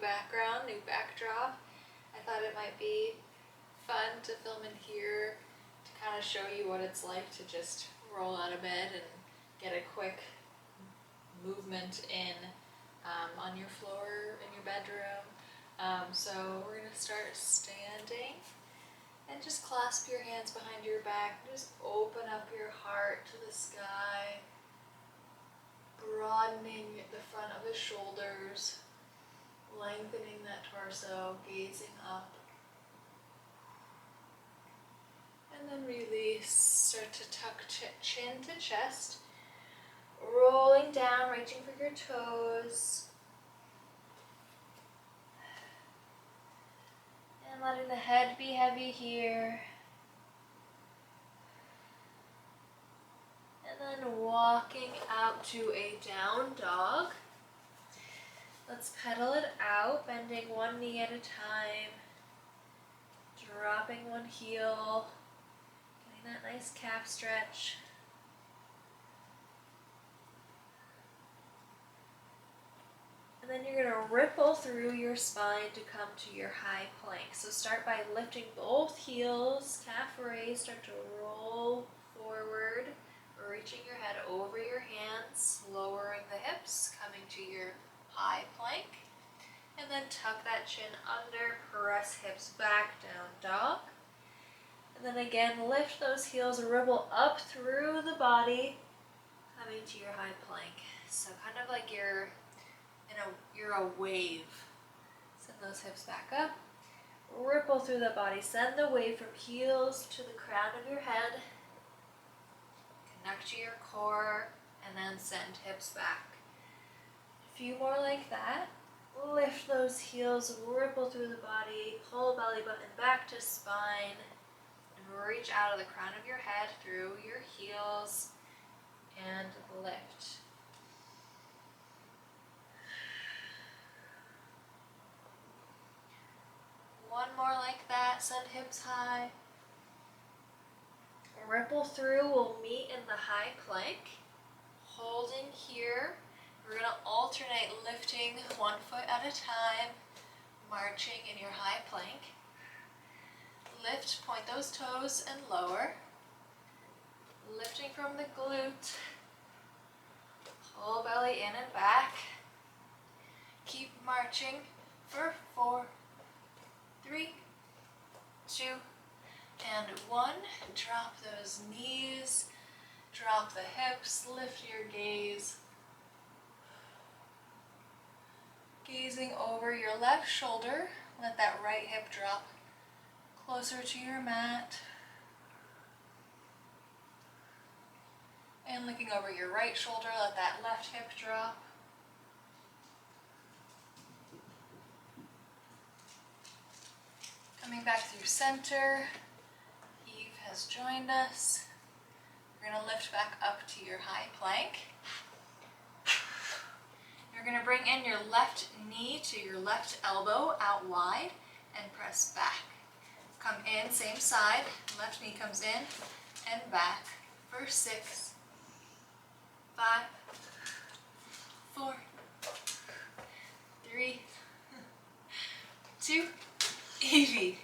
background, new backdrop. I thought it might be fun to film in here to kind of show you what it's like to just roll out of bed and get a quick movement in on your floor in your bedroom. So we're going to start standing and just clasp your hands behind your back. Just open up your heart to the sky, broadening the front of the shoulders, lengthening that torso, gazing up. And then release, start to tuck chin to chest, rolling down, reaching for your toes. And letting the head be heavy here. And then walking out to a down dog. Let's pedal it out, bending one knee at a time, dropping one heel, getting that nice calf stretch. And then you're going to ripple through your spine to come to your high plank. So start by lifting both heels, calf raise, start to roll forward, reaching your head over your hands, lowering the hips, coming to your high plank. And then tuck that chin under, press hips back, down dog. And then again, lift those heels, ripple up through the body, coming to your high plank. So kind of like you're a wave. Send those hips back up, ripple through the body, send the wave from heels to the crown of your head, connect to your core, and then send hips back. A few more like that. Lift those heels, ripple through the body, pull belly button back to spine, and reach out of the crown of your head through your heels, and lift. One more like that, send hips high. Ripple through, we'll meet in the high plank. Holding here, we're going to alternate lifting one foot at a time, marching in your high plank. Lift, point those toes and lower. Lifting from the glute. Pull belly in and back. Keep marching for 4, 3, 2, and 1. Drop those knees, drop the hips, lift your gaze. Gazing over your left shoulder, let that right hip drop closer to your mat. And looking over your right shoulder, let that left hip drop. Coming back through center, Eve has joined us. We're going to lift back up to your high plank. You're going to bring in your left knee to your left elbow out wide and press back. Come in, same side, left knee comes in and back for 6, 5, 4, 3, 2, easy.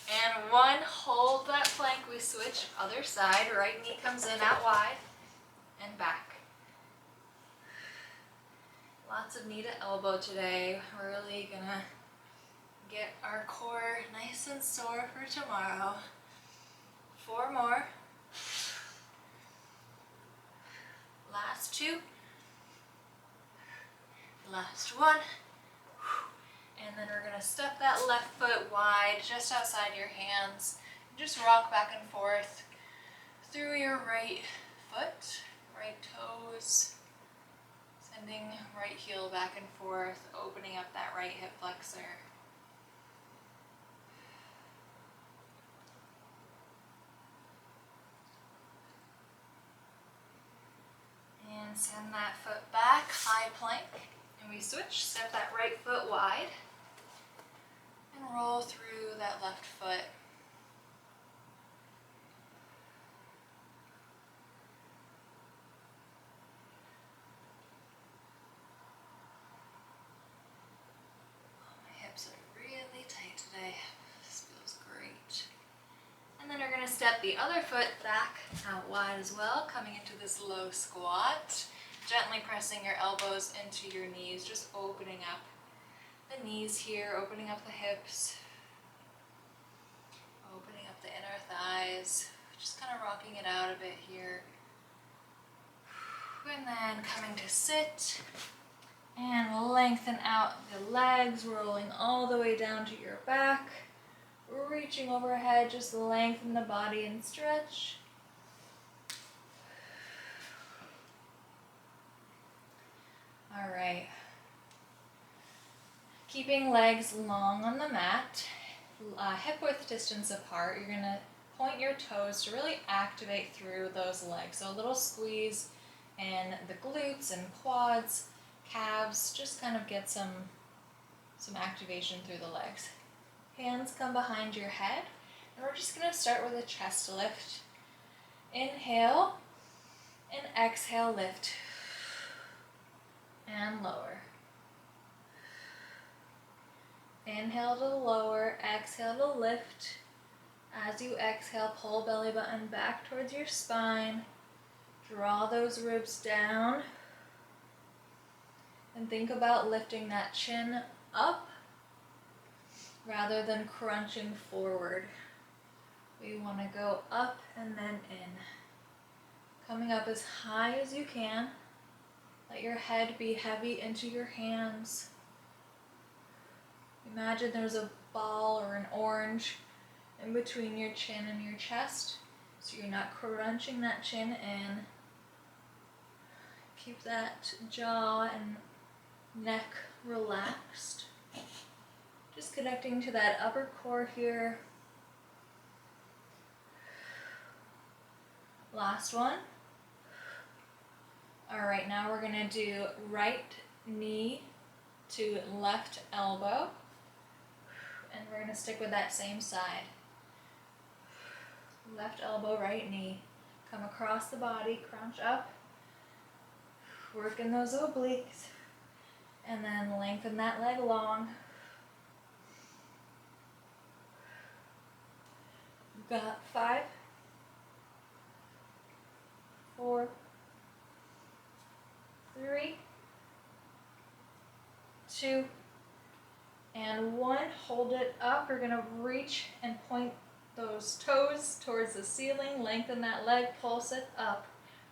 And 1, hold that plank, we switch other side, right knee comes in out wide and back. Lots of knee to elbow today. We're really gonna get our core nice and sore for tomorrow. 4 more. Last 2. Last 1. And then we're gonna step that left foot wide just outside your hands. Just rock back and forth through your right foot, right toes. Sending right heel back and forth, opening up that right hip flexor. And send that foot back, high plank. And we switch, step that right foot wide. And roll through that left foot. the other foot back out wide as well, coming into this low squat. Gently pressing your elbows into your knees, just opening up the knees here, opening up the hips, opening up the inner thighs, just kind of rocking it out a bit here. And then coming to sit and lengthen out the legs, rolling all the way down to your back, reaching overhead, just lengthen the body and stretch. All right. Keeping legs long on the mat, hip width distance apart. You're gonna point your toes to really activate through those legs. So a little squeeze in the glutes and quads, calves, just kind of get some activation through the legs. Hands come behind your head, and we're just gonna start with a chest lift. Inhale, and exhale, lift, and lower. Inhale to lower, exhale to lift. As you exhale, pull belly button back towards your spine. Draw those ribs down. And think about lifting that chin up rather than crunching forward. We want to go up and then in. Coming up as high as you can. Let your head be heavy into your hands. Imagine there's a ball or an orange in between your chin and your chest, so you're not crunching that chin in. Keep that jaw and neck relaxed. Just connecting to that upper core here. Last one. All right, now we're gonna do right knee to left elbow. And we're gonna stick with that same side. Left elbow, right knee. Come across the body, crunch up. Working those obliques. And then lengthen that leg long. Got 5, 4, 3, 2, and 1. Hold it up. We're gonna reach and point those toes towards the ceiling. Lengthen that leg, pulse it up.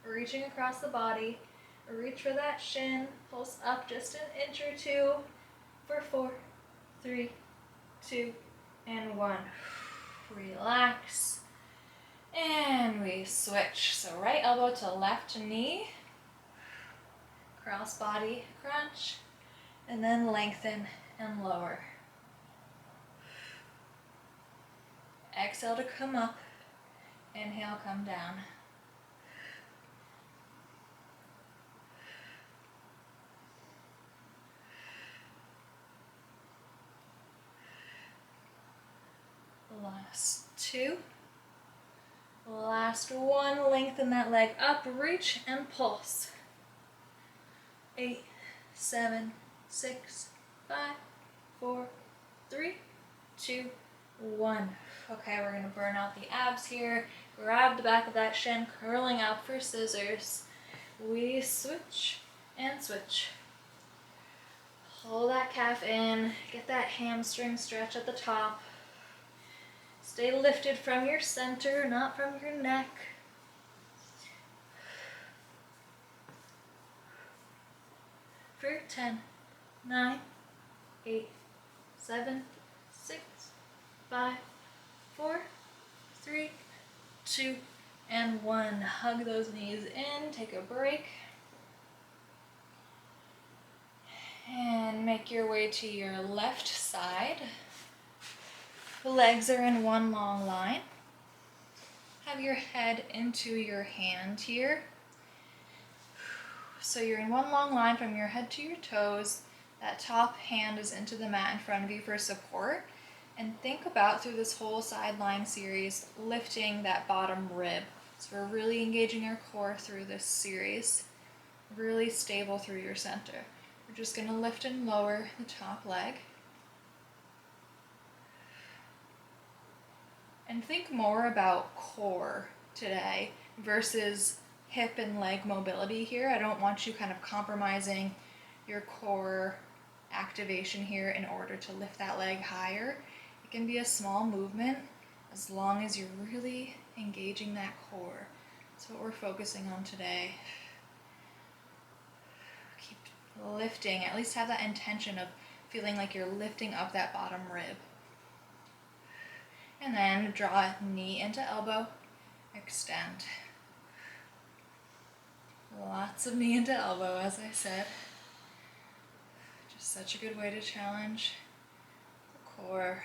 Reaching across the body. Reach for that shin. Pulse up just an inch or two for 4, 3, 2, and 1. Relax. And we switch. So right elbow to left knee. Cross body crunch. And then lengthen and lower. Exhale to come up. Inhale, come down. Last 2. Last 1. Lengthen that leg up, reach and pulse. 8, 7, 6, 5, 4, 3, 2, 1. Okay, we're gonna burn out the abs here. Grab the back of that shin, curling up for scissors. We switch and switch. Pull that calf in, get that hamstring stretch at the top. Stay lifted from your center, not from your neck. For 10, 9, 8, 7, 6, 5, 4, 3, 2, and 1. Hug those knees in, take a break. And make your way to your left side. The legs are in one long line. Have your head into your hand here. So you're in one long line from your head to your toes. That top hand is into the mat in front of you for support. And think about, through this whole sideline series, lifting that bottom rib. So we're really engaging our core through this series. Really stable through your center. We're just going to lift and lower the top leg. And think more about core today versus hip and leg mobility here. I don't want you kind of compromising your core activation here in order to lift that leg higher. It can be a small movement as long as you're really engaging that core. That's what we're focusing on today. Keep lifting, at least have that intention of feeling like you're lifting up that bottom rib. And then draw knee into elbow, extend. Lots of knee into elbow, as I said. Just such a good way to challenge the core.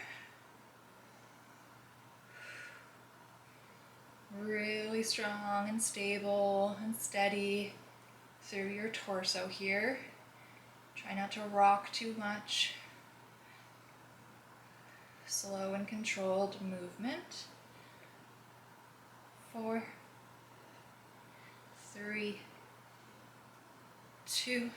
Really strong and stable and steady through your torso here. Try not to rock too much. Slow and controlled movement. 4, 3, 2,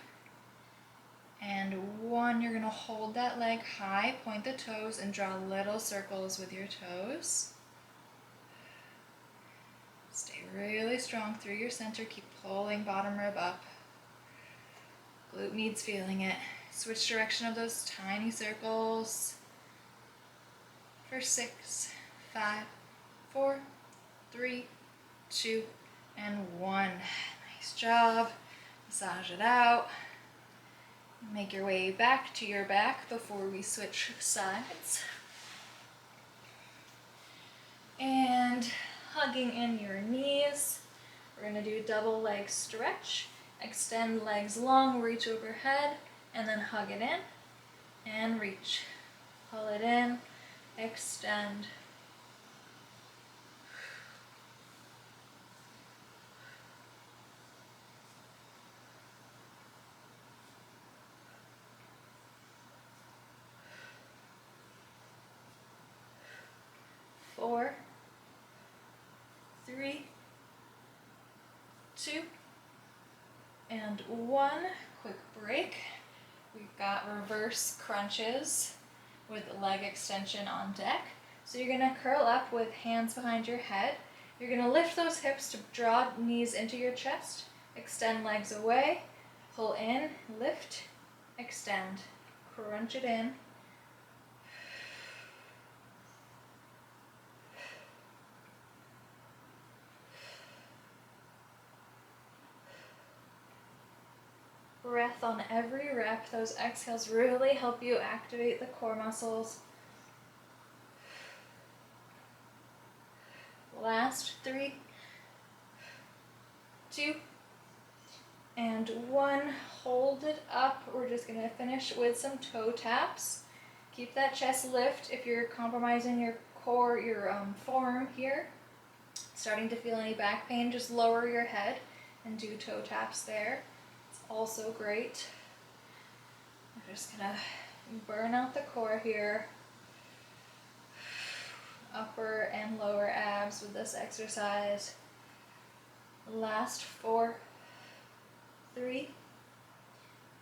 and 1. You're going to hold that leg high, point the toes, and draw little circles with your toes. Stay really strong through your center. Keep pulling bottom rib up. Glute needs feeling it. Switch direction of those tiny circles. For 6, 5, 4, 3, 2, and 1. Nice job. Massage it out. Make your way back to your back before we switch sides. And hugging in your knees. We're going to do double leg stretch. Extend legs long, reach overhead, and then hug it in and reach. Pull it in, extend. Four, 3, 2, and 1. Quick break. We've got reverse crunches with leg extension on deck. So you're going to curl up with hands behind your head. You're going to lift those hips to draw knees into your chest. Extend legs away. Pull in, lift, extend. Crunch it in. Breath on every rep. Those exhales really help you activate the core muscles. Last 3, 2, and 1. Hold it up. We're just going to finish with some toe taps. Keep that chest lift if you're compromising your core, your forearm here. Starting to feel any back pain, just lower your head and do toe taps there. It's also great. I'm just going to burn out the core here. Upper and lower abs with this exercise. Last 4, 3,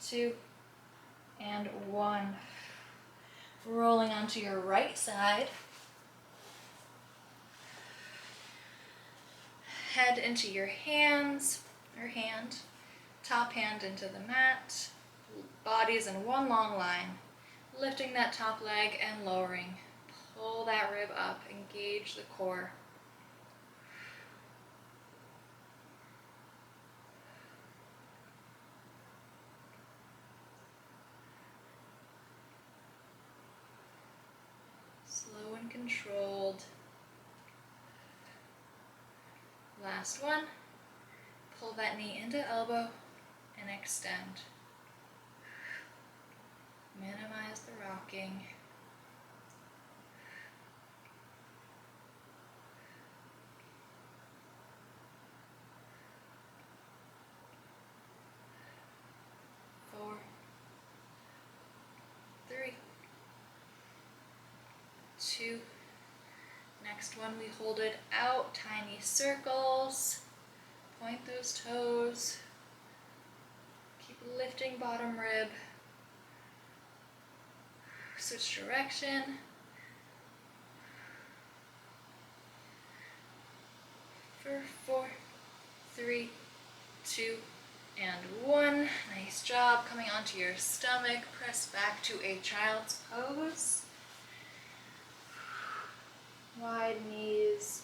2, and 1. Rolling onto your right side. Head into your hands, or hand. Top hand into the mat. Bodies in one long line. Lifting that top leg and lowering. Pull that rib up, engage the core. Slow and controlled. Last one. Pull that knee into elbow and extend. Minimize the rocking. Four, 3, 2. Next one, we hold it out, tiny circles. Point those toes. Keep lifting bottom rib. Switch direction. 3, 2, and 1. Nice job. Coming onto your stomach, press back to a child's pose. Wide knees.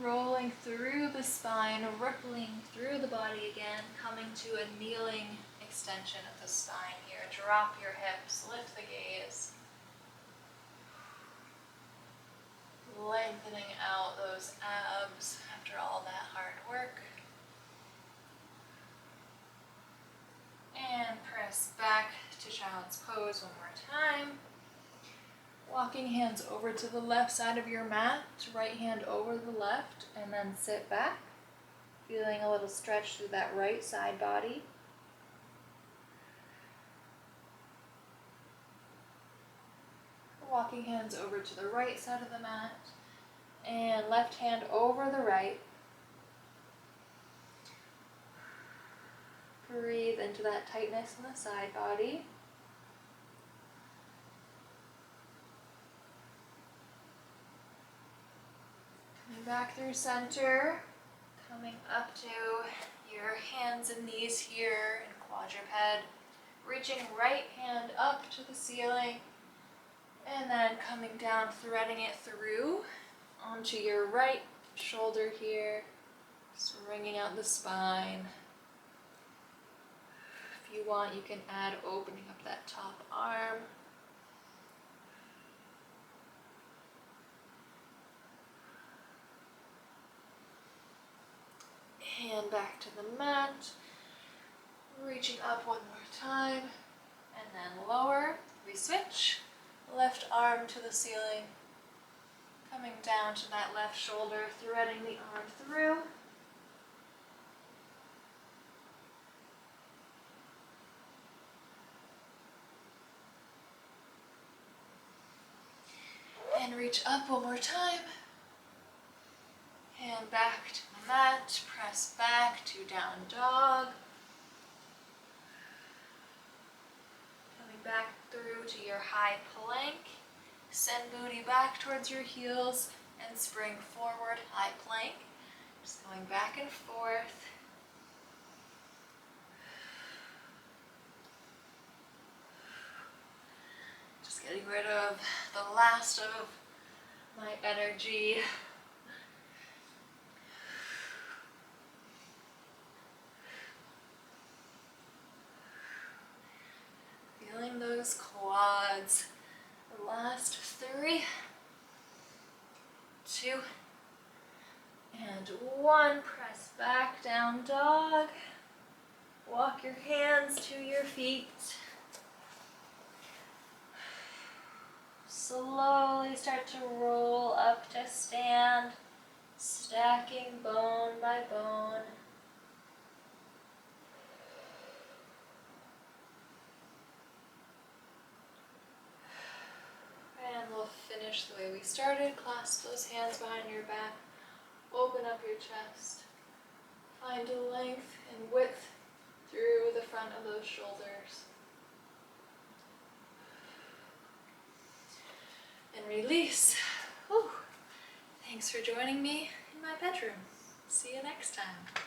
Rolling through the spine, rippling through the body again, coming to a kneeling extension of the spine here. Drop your hips, lift the gaze. Lengthening out those abs after all that hard work. And press back to child's pose one more time. Walking hands over to the left side of your mat, right hand over the left, and then sit back. Feeling a little stretch through that right side body. Walking hands over to the right side of the mat, and left hand over the right. Breathe into that tightness in the side body. Coming back through center, coming up to your hands and knees here in quadruped. Reaching right hand up to the ceiling, and then coming down, threading it through onto your right shoulder here, stringing out the spine. If you want, you can add opening up that top arm. Hand back to the mat, reaching up one more time, and then lower. We switch, left arm to the ceiling, coming down to that left shoulder, threading the arm through. And reach up one more time. Hand back to the mat, press back to down dog. Coming back through to your high plank. Send booty back towards your heels and spring forward, high plank. Just going back and forth. Just getting rid of the last of my energy. Feeling those quads. The last 3, 2, and 1. Press back, down dog. Walk your hands to your feet. Slowly start to roll up to stand, stacking bone by bone. And we'll finish the way we started. Clasp those hands behind your back. Open up your chest. Find a length and width through the front of those shoulders. And release. Whew. Thanks for joining me in my bedroom. See you next time.